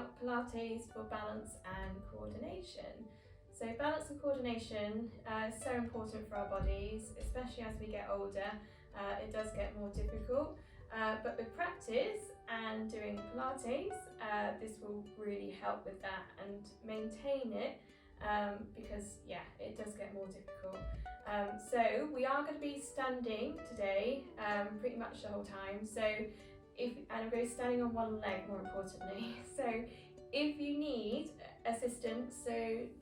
about Pilates for balance and coordination. So balance and coordination is so important for our bodies, especially as we get older. It does get more difficult, but with practice and doing Pilates, this will really help with that and maintain it, because yeah, it does get more difficult. So we are going to be standing today pretty much the whole time. So and I'm going to be standing on one leg, more importantly. So if you need assistance, so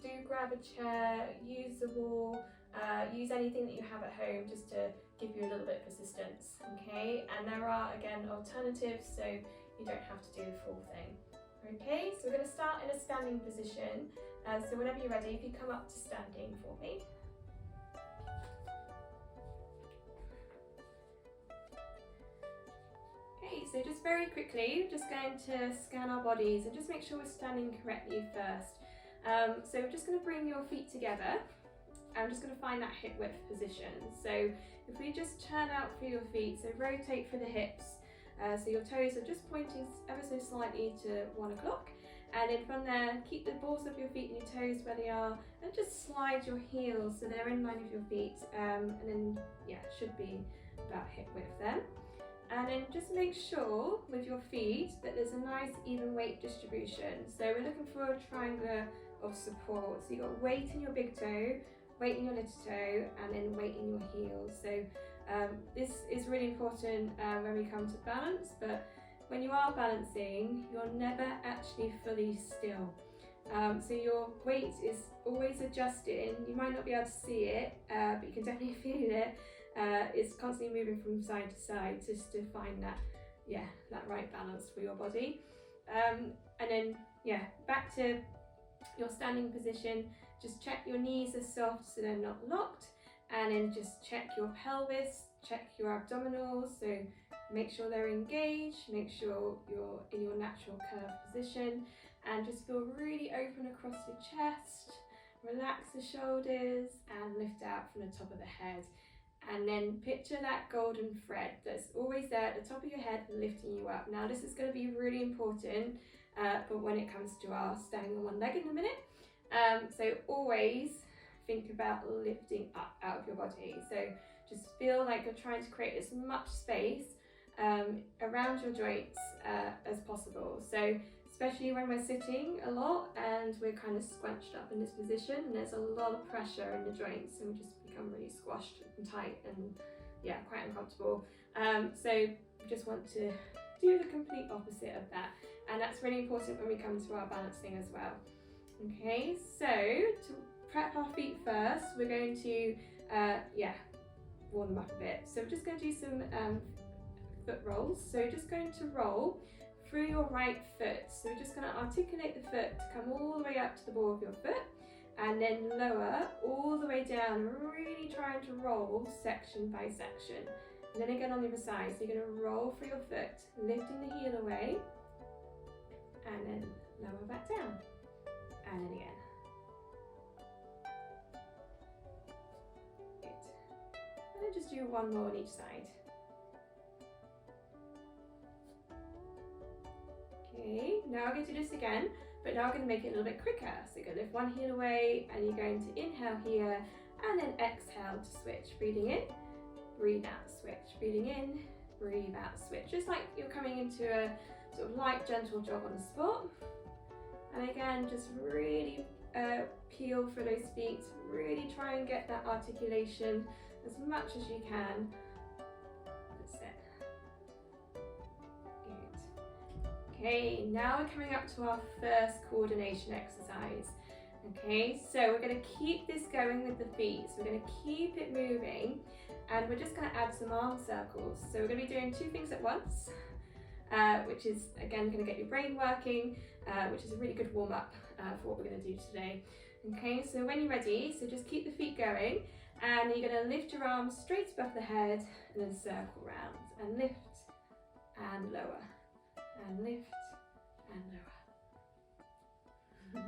do grab a chair, use the wall, use anything that you have at home just to give you a little bit of assistance, okay? And there are, again, alternatives, so you don't have to do the full thing. Okay, so we're going to start in a standing position. So whenever you're ready, if you come up to standing for me. Okay, so just very quickly, just going to scan our bodies and just make sure we're standing correctly first. So we're just going to bring your feet together. I'm just going to find that hip width position. So if we just turn out through your feet, so rotate through the hips, so your toes are just pointing ever so slightly to 1 o'clock. And then from there, keep the balls of your feet and your toes where they are, and just slide your heels so they're in line with your feet. And then, yeah, it should be about hip width then. And then just make sure with your feet that there's a nice even weight distribution. So we're looking for a triangle of support. So you've got weight in your big toe, weight in your little toe, and then weight in your heels. So this is really important when we come to balance, but when you are balancing, you're never actually fully still. So your weight is always adjusting. You might not be able to see it, but you can definitely feel it. It's constantly moving from side to side just to find that, yeah, that right balance for your body. And then, yeah, back to your standing position. Just check your knees are soft so they're not locked, and then just check your pelvis, check your abdominals, so make sure they're engaged, make sure you're in your natural curved position, and just feel really open across your chest. Relax the shoulders and lift out from the top of the head. And then picture that golden thread that's always there at the top of your head lifting you up. Now this is going to be really important, but when it comes to our standing on one leg in a minute. So always think about lifting up out of your body. So just feel like you're trying to create as much space around your joints as possible. So especially when we're sitting a lot and we're kind of squunched up in this position, and there's a lot of pressure in the joints, and we just become really squashed and tight and yeah, quite uncomfortable. So we just want to do the complete opposite of that, and that's really important when we come to our balancing as well. Okay, so to prep our feet first, we're going to warm them up a bit. So we're just going to do some foot rolls. So you're just going to roll through your right foot. So we're just going to articulate the foot to come all the way up to the ball of your foot, and then lower all the way down, really trying to roll section by section. And then again on the other side, so you're going to roll through your foot, lifting the heel away, and then lower back down, and then again. Good. And then just do one more on each side. Okay, now we're going to do this again, but now we're going to make it a little bit quicker. So you're going to lift one heel away, and you're going to inhale here, and then exhale to switch. Breathing in, breathe out, switch. Breathing in, breathe out, switch. Just like you're coming into a sort of light, gentle jog on the spot. And again, just really peel for those feet. Really try and get that articulation as much as you can. That's it. Okay, now we're coming up to our first coordination exercise. Okay, so we're going to keep this going with the feet. So we're going to keep it moving, and we're just going to add some arm circles. So we're going to be doing two things at once, which is again going to get your brain working, which is a really good warm up for what we're going to do today. Okay, so when you're ready, so just keep the feet going, and you're going to lift your arms straight above the head and then circle round, and lift and lower. And lift and lower.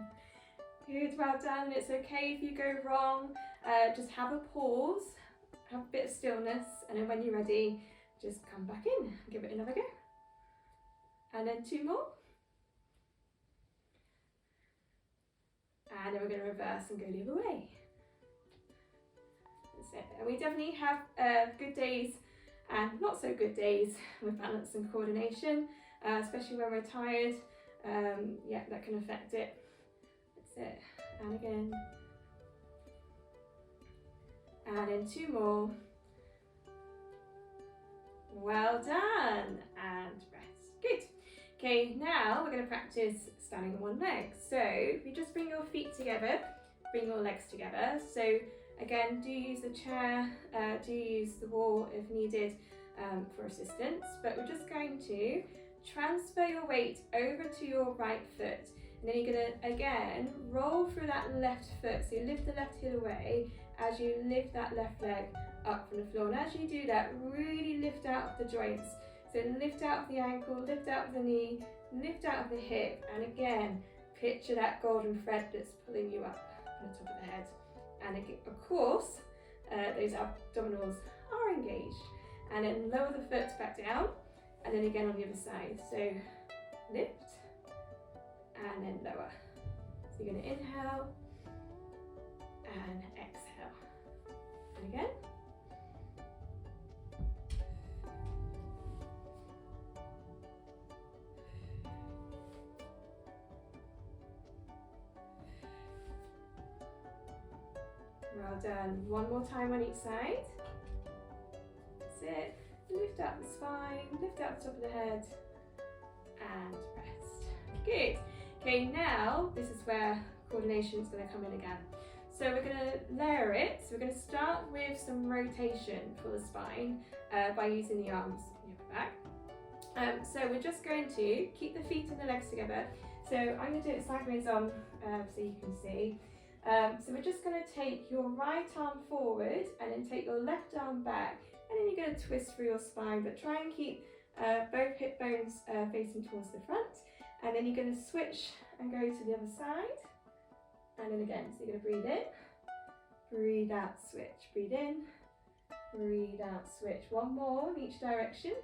Good, well done. It's okay if you go wrong. Just have a pause, have a bit of stillness, and then when you're ready, just come back in, give it another go. And then two more. And then we're going to reverse and go the other way. That's it. And we definitely have good days and not so good days with balance and coordination, especially when we're tired. Yeah, that can affect it. That's it. And again. And then 2 more. Well done. And rest. Good. Okay, now we're going to practice standing on one leg. So if you just bring your feet together, bring your legs together. So again, do use the chair, do use the wall if needed for assistance. But we're just going to transfer your weight over to your right foot. And then you're going to, again, roll through that left foot. So you lift the left heel away as you lift that left leg up from the floor. And as you do that, really lift out of the joints. So lift out of the ankle, lift out of the knee, lift out of the hip. And again, picture that golden thread that's pulling you up on the top of the head. And of course, those abdominals are engaged. And then lower the foot back down. And then again on the other side. So lift. And then lower. So you're going to inhale and exhale. And again. Well done. One more time on each side. That's it. Lift up the spine, lift up the top of the head, and rest. Good. Okay, now this is where coordination is going to come in again. So we're going to layer it. So we're going to start with some rotation for the spine by using the arms in your back. So we're just going to keep the feet and the legs together. So I'm going to do it sideways on so you can see. So we're just going to take your right arm forward and then take your left arm back, and then you're going to twist through your spine, but try and keep both hip bones facing towards the front. And then you're going to switch and go to the other side. And then again, so you're going to breathe in, breathe out, switch, breathe in, breathe out, switch. One more in each direction.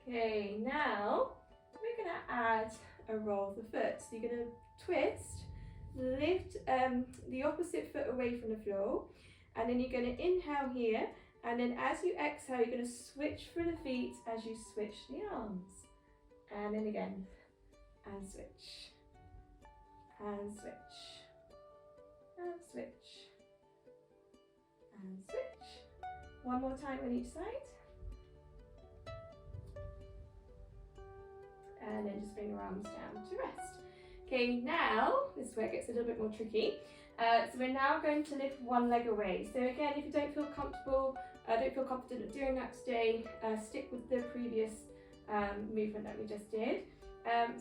Okay, now we're going to add a roll of the foot. So you're going to twist, lift the opposite foot away from the floor, and then you're going to inhale here, and then as you exhale, you're going to switch through the feet as you switch the arms. And then again, and switch, and switch, and switch, and switch. One more time on each side. And then just bring your arms down to rest. Okay, now, this is where it gets a little bit more tricky. So we're now going to lift one leg away. So again, if you don't feel comfortable, don't feel confident at doing that today, stick with the previous movement that we just did.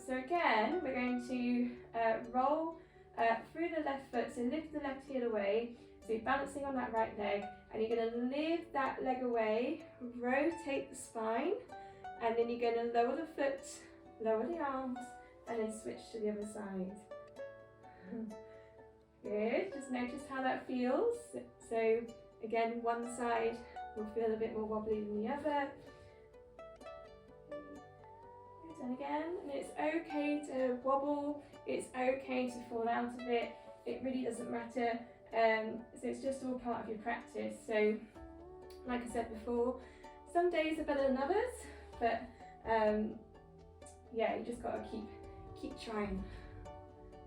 So again, we're going to roll through the left foot, so lift the left heel away, so you're balancing on that right leg, and you're going to lift that leg away, rotate the spine, and then you're going to lower the foot, lower the arms, and then switch to the other side. Good, just notice how that feels. So again, one side will feel a bit more wobbly than the other. Good, and again, and it's okay to wobble, it's okay to fall out of it, it really doesn't matter. So it's just all part of your practice. So like I said before, some days are better than others, but yeah, you just got to keep trying.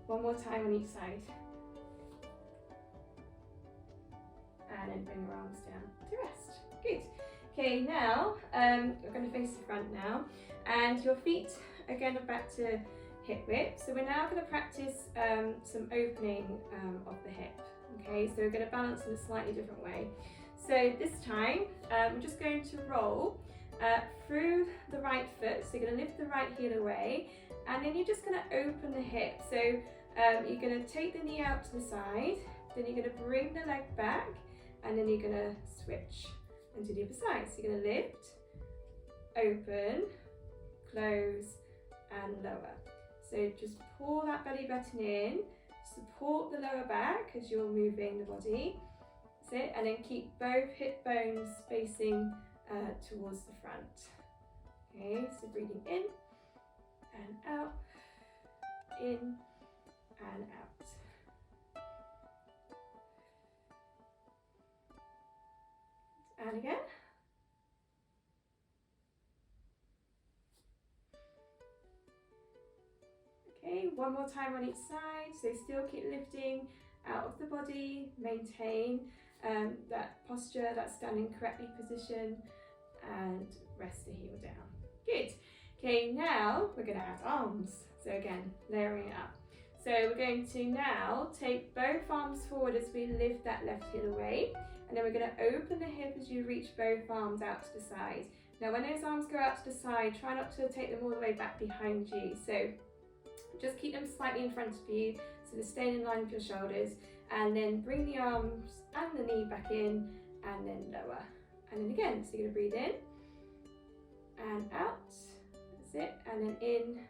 One more time on each side. And then bring your arms down to rest. Good. Okay, now we're going to face the front now, and your feet again are back to hip width. So we're now going to practice some opening of the hip. Okay, so we're going to balance in a slightly different way. So this time we're just going to roll through the right foot. So you're going to lift the right heel away, and then you're just going to open the hip. So you're going to take the knee out to the side, then you're going to bring the leg back, and then you're going to switch and do the other side. So you're going to lift, open, close, and lower. So just pull that belly button in, support the lower back as you're moving the body. That's it, and then keep both hip bones facing towards the front. Okay, so breathing in and out, in and out. And again. Okay, one more time on each side. So still keep lifting out of the body, maintain that posture, that standing correctly position, and rest the heel down. Good. Okay, now we're going to add arms. So again, layering it up. So we're going to now take both arms forward as we lift that left heel away, and then we're going to open the hip as you reach both arms out to the side. Now when those arms go out to the side, try not to take them all the way back behind you. So just keep them slightly in front of you so they're staying in line with your shoulders, and then bring the arms and the knee back in and then lower. And then again, so you're going to breathe in and out, that's it, and then in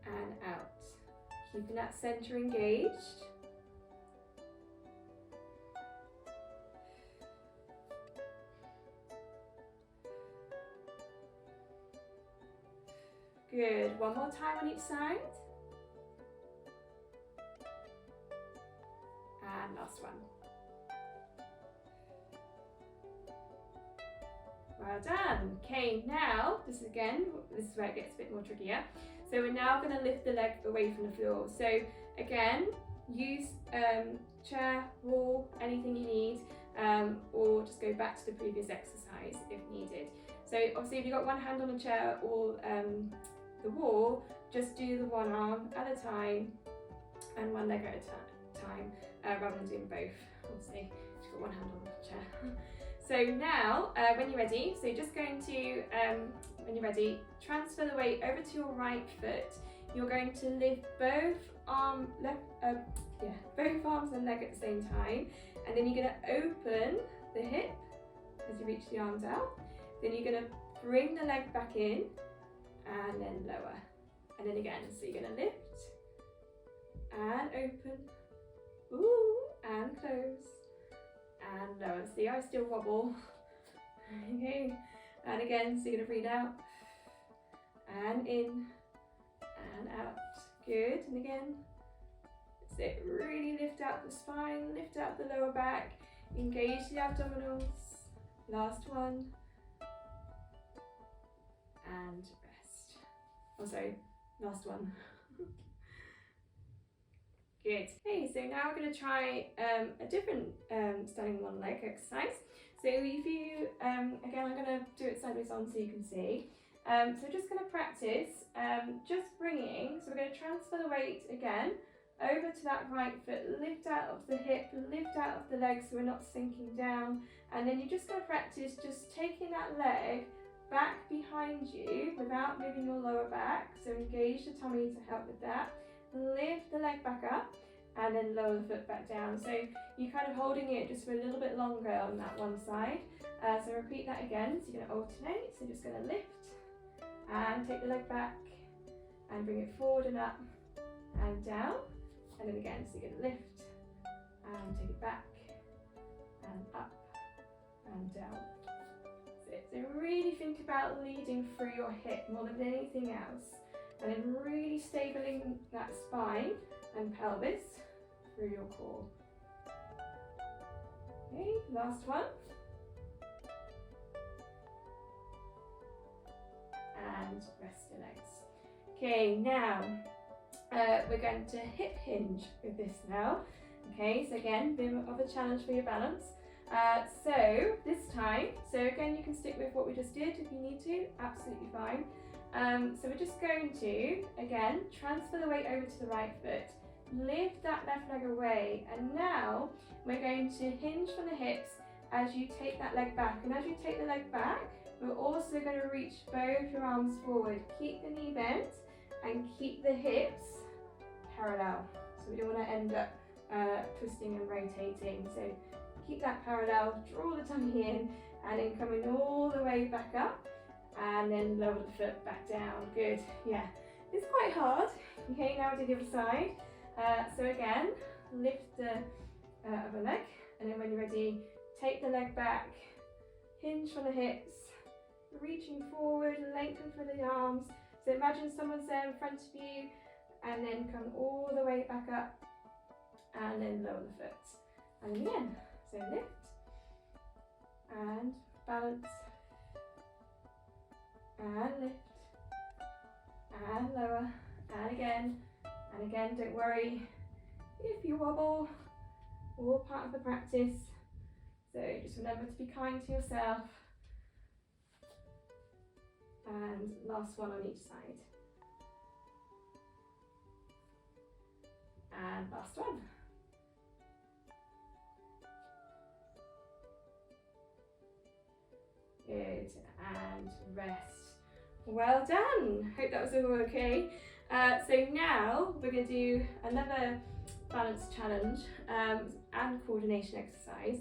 and out. Keeping that center engaged. Good, one more time on each side. And last one. Well done. Okay, now this is where it gets a bit more trickier. So we're now going to lift the leg away from the floor. So again, use chair, wall, anything you need, or just go back to the previous exercise if needed. So obviously if you've got one hand on the chair or the wall, just do the one arm at a time and one leg at a time, rather than doing both. Obviously, you've got one hand on the chair. So now, when you're ready, so you're just going to, when you're ready, transfer the weight over to your right foot. You're going to lift both arms and leg at the same time, and then you're going to open the hip as you reach the arms out. Then you're going to bring the leg back in, and then lower, and then again. So you're going to lift and open, ooh, and close. And lower. See, I still wobble. Okay, and again, so you're going to breathe out and in and out. Good, and again. That's it. Really lift out the spine, lift out the lower back, engage the abdominals. Last one. And rest. Also, last one. Good. Okay, so now we're going to try a different standing on one leg exercise. So if you, again, I'm going to do it sideways on so you can see. So we're just going to practice just bringing, so we're going to transfer the weight again over to that right foot, lift out of the hip, lift out of the leg so we're not sinking down. And then you're just going to practice just taking that leg back behind you without moving your lower back. So engage the tummy to help with that. Lift the leg back up and then lower the foot back down. So you're kind of holding it just for a little bit longer on that one side. So repeat that again. So you're going to alternate. So just going to lift and take the leg back and bring it forward and up and down. And then again, so you're going to lift and take it back and up and down. So really think about leading through your hip more than anything else. And then really stabilizing that spine and pelvis through your core. Okay, last one. And rest your legs. Okay, now we're going to hip hinge with this now. Okay, so again, a bit of a challenge for your balance. So this time, so again, you can stick with what we just did if you need to, absolutely fine. So we're just going to, again, transfer the weight over to the right foot, lift that left leg away, and now we're going to hinge from the hips as you take that leg back. And as you take the leg back, we're also going to reach both your arms forward. Keep the knee bent and keep the hips parallel. So we don't want to end up twisting and rotating. So keep that parallel, draw the tummy in, and then coming all the way back up. And then lower the foot back down. Good. Yeah, it's quite hard. Okay, now we do the other side. So again, lift the other leg, and then when you're ready, take the leg back, hinge from the hips, reaching forward, lengthen for the arms. So imagine someone's there in front of you, and then come all the way back up, and then lower the foot. And again, so lift, and balance, and lift, and lower, and again, don't worry if you wobble, all part of the practice. So just remember to be kind to yourself. And last one on each side. And last one. Good, and rest. Well done. Hope that was all okay. So now we're going to do another balance challenge and coordination exercise.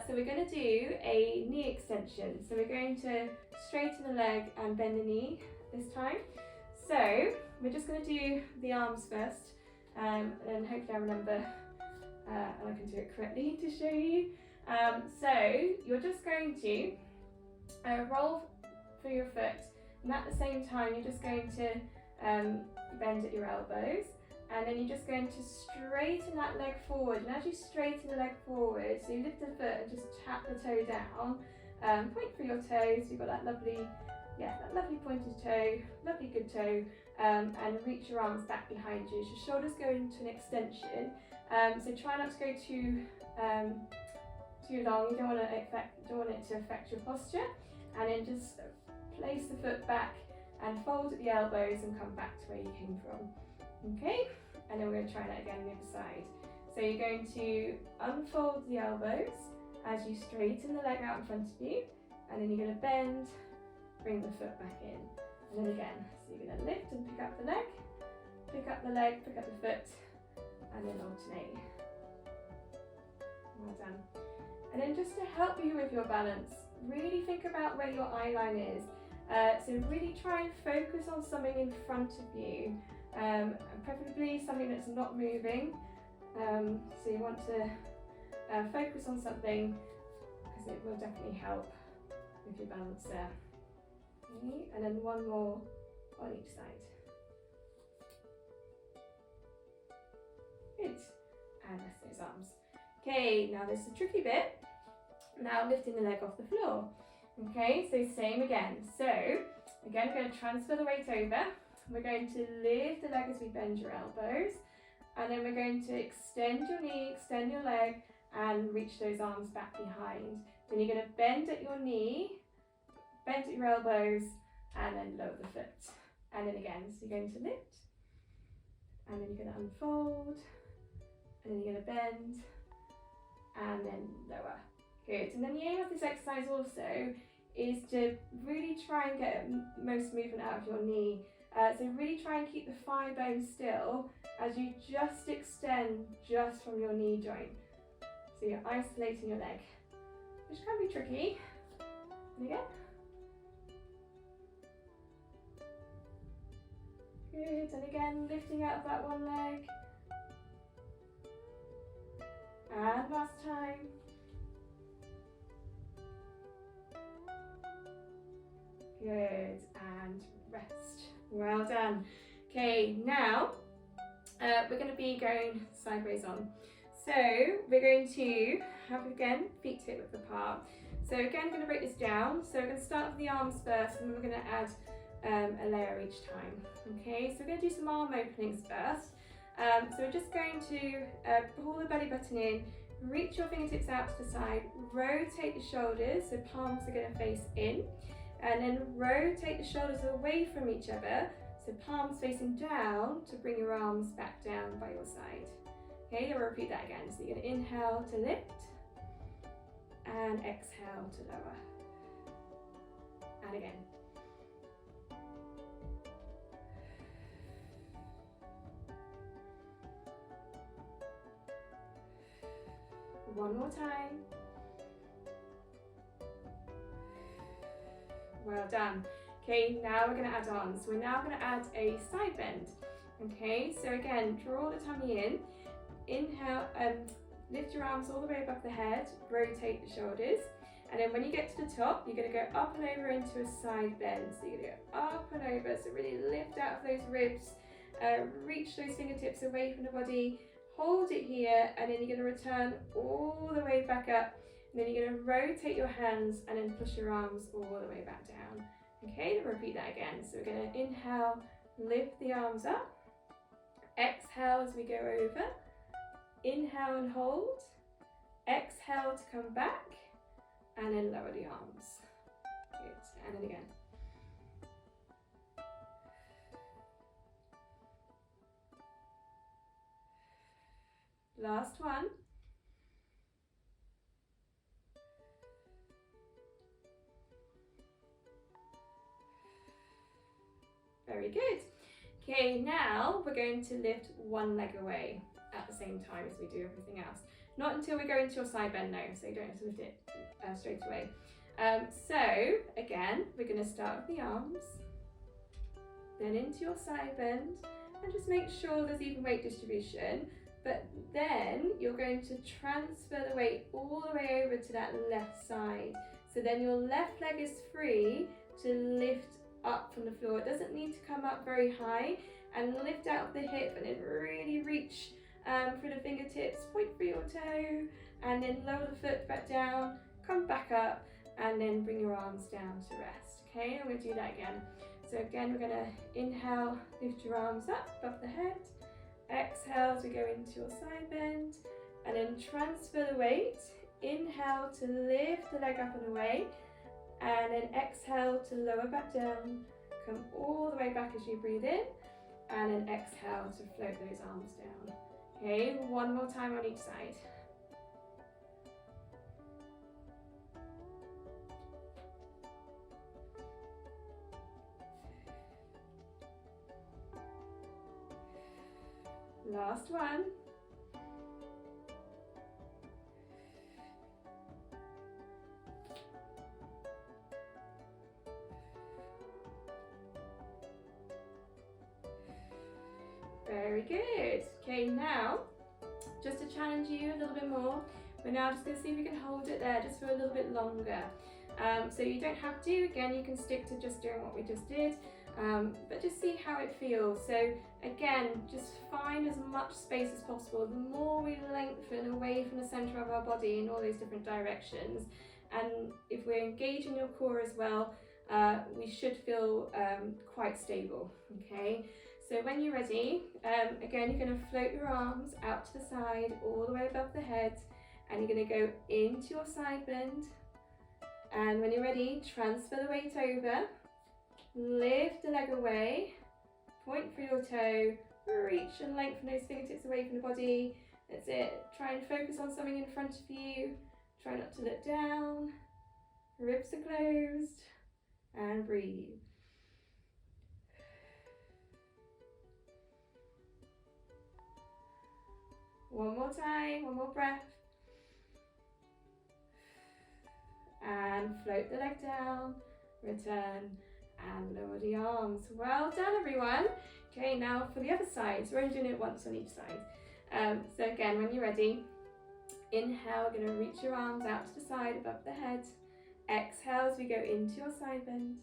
So we're going to do a knee extension. So we're going to straighten the leg and bend the knee this time. So we're just going to do the arms first, and hopefully I remember and I can do it correctly to show you. So you're just going to roll through your foot, and at the same time you're just going to bend at your elbows, and then you're just going to straighten that leg forward. And as you straighten the leg forward, so you lift the foot and just tap the toe down, point through your toes, you've got that lovely pointed toe, lovely good toe, and reach your arms back behind you. So your shoulders go into an extension, so try not to go too long. You don't want it to affect your posture. And then just place the foot back and fold at the elbows and come back to where you came from. Okay, and then we're going to try that again on the other side. So you're going to unfold the elbows as you straighten the leg out in front of you, and then you're going to bend, bring the foot back in, and then again. So you're going to lift and pick up the leg, pick up the leg, pick up the foot, and then alternate. Well done. And then just to help you with your balance, really think about where your eye line is. So really try and focus on something in front of you, preferably something that's not moving. So you want to focus on something, because it will definitely help with your balance there. Okay, and then one more on each side. Good, and rest those arms. Okay, now this is the tricky bit. Now lifting the leg off the floor. Okay, so same again. So again, we're going to transfer the weight over. We're going to lift the leg as we bend your elbows, and then we're going to extend your knee, extend your leg, and reach those arms back behind. Then you're going to bend at your knee, bend at your elbows, and then lower the foot. And then again, so you're going to lift, and then you're going to unfold, and then you're going to bend, and then lower. Good. And then the aim of this exercise also is to really try and get most movement out of your knee. So really try and keep the thigh bone still as you just extend just from your knee joint. So you're isolating your leg, which can be tricky. And again. Good. And again, lifting out of that one leg. And last time. Good, and rest. Well done. Okay, now we're going to be going sideways on. So we're going to have, again, feet hip width apart. So again, I'm going to break this down. So we're going to start with the arms first, and then we're going to add a layer each time. Okay, so we're going to do some arm openings first. So we're just going to pull the belly button in, reach your fingertips out to the side, rotate the shoulders, so palms are going to face in. And then rotate the shoulders away from each other, so palms facing down to bring your arms back down by your side. Okay, then we'll repeat that again. So you're going to inhale to lift and exhale to lower. And again. One more time. Well done. Okay, now we're going to add on. So we're now going to add a side bend. Okay, so again, draw the tummy in. Inhale, lift your arms all the way above the head, rotate the shoulders. And then when you get to the top, you're going to go up and over into a side bend. So you're going to go up and over, so really lift out of those ribs Reach those fingertips away from the body, hold it here, and then you're going to return all the way back up. And then you're going to rotate your hands and then push your arms all the way back down. Okay, then repeat that again. So we're going to inhale, lift the arms up. Exhale as we go over. Inhale and hold. Exhale to come back. And then lower the arms. Good. And then again. Last one. Very good. Okay, now we're going to lift one leg away at the same time as we do everything else. Not until we go into your side bend though, so you don't have to lift it straight away. So again, we're going to start with the arms, then into your side bend, and just make sure there's even weight distribution. But then you're going to transfer the weight all the way over to that left side. So then your left leg is free to lift up from the floor. It doesn't need to come up very high, and lift out of the hip and then really reach through the fingertips, point for your toe, and then lower the foot back down, come back up, and then bring your arms down to rest. Okay, I'm going to do that again. So again, we're going to inhale, lift your arms up above the head. Exhale as we go into your side bend, and then transfer the weight. Inhale to lift the leg up and away, and then exhale to lower back down. Come all the way back as you breathe in, and then exhale to float those arms down. Okay, one more time on each side. Last one. Very good. Okay, now, just to challenge you a little bit more, we're now just going to see if we can hold it there just for a little bit longer. So you don't have to, again, you can stick to just doing what we just did, but just see how it feels. So again, just find as much space as possible. The more we lengthen away from the center of our body in all those different directions, and if we're engaging your core as well, we should feel quite stable, okay? So when you're ready, again, you're going to float your arms out to the side, all the way above the head, and you're going to go into your side bend. And when you're ready, transfer the weight over, lift the leg away, point for your toe, reach and lengthen those fingertips away from the body. That's it. Try and focus on something in front of you. Try not to look down. Ribs are closed. And breathe. One more time, one more breath. And float the leg down, return, and lower the arms. Well done, everyone. Okay, now for the other side. So we're only doing it once on each side. So again, when you're ready, inhale, we're going to reach your arms out to the side above the head. Exhale as we go into your side bend.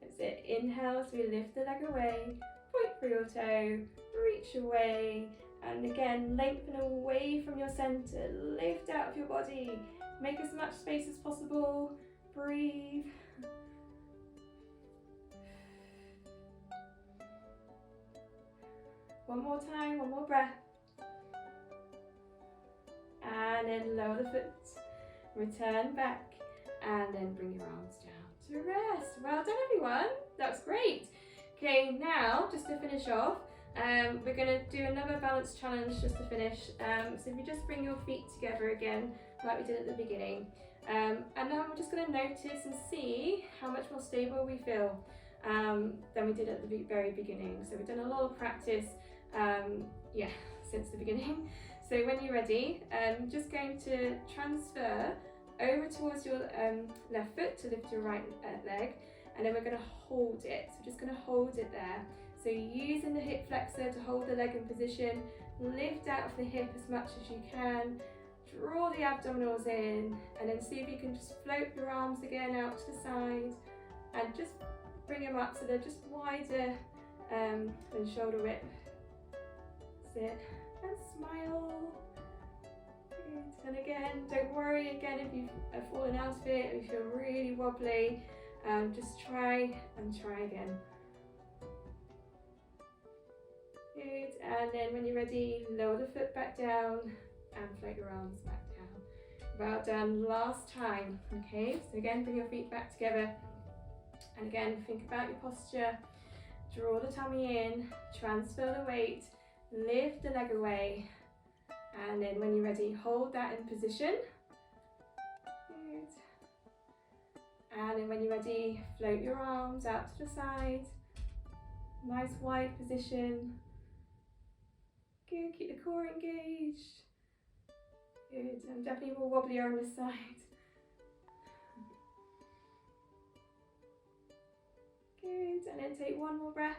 That's it. Inhale as we lift the leg away, point for your toe, reach away, and again, lengthen away from your center, lift out of your body, make as much space as possible, breathe. One more time, one more breath. And then lower the foot, return back, and then bring your arms down to rest. Well done, everyone. That's great. Okay, now just to finish off, we're going to do another balance challenge just to finish. So if you just bring your feet together again, like we did at the beginning, and now we're just going to notice and see how much more stable we feel than we did at the very beginning. So we've done a lot of practice, since the beginning. So when you're ready, just going to transfer over towards your left foot to lift your right leg, and then we're going to hold it. So just going to hold it there. So using the hip flexor to hold the leg in position, lift out of the hip as much as you can, draw the abdominals in, and then see if you can just float your arms again out to the side, and just bring them up so they're just wider than shoulder width That's it. And smile. Good. And again, don't worry again if you've fallen out of it, if you feel really wobbly. Just try and try again. Good. And then when you're ready, lower the foot back down and float your arms back down. Well done. Last time. Okay, so again, bring your feet back together. And again, think about your posture. Draw the tummy in, transfer the weight, lift the leg away. And then when you're ready, hold that in position. Good. And then when you're ready, float your arms out to the side. Nice wide position. Good, keep the core engaged. Good, and definitely more wobblier on this side. Good, and then take one more breath.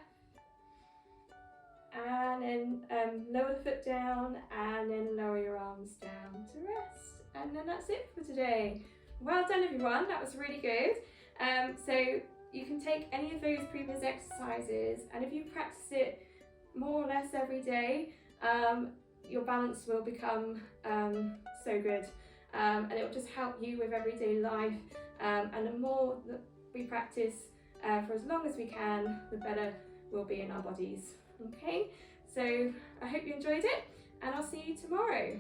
And then lower the foot down and then lower your arms down to rest. And then that's it for today. Well done everyone, that was really good. So you can take any of those previous exercises, and if you practice it more or less every day, your balance will become so good, and it will just help you with everyday life, and the more that we practice for as long as we can, the better we'll be in our bodies. Okay, so I hope you enjoyed it, and I'll see you tomorrow.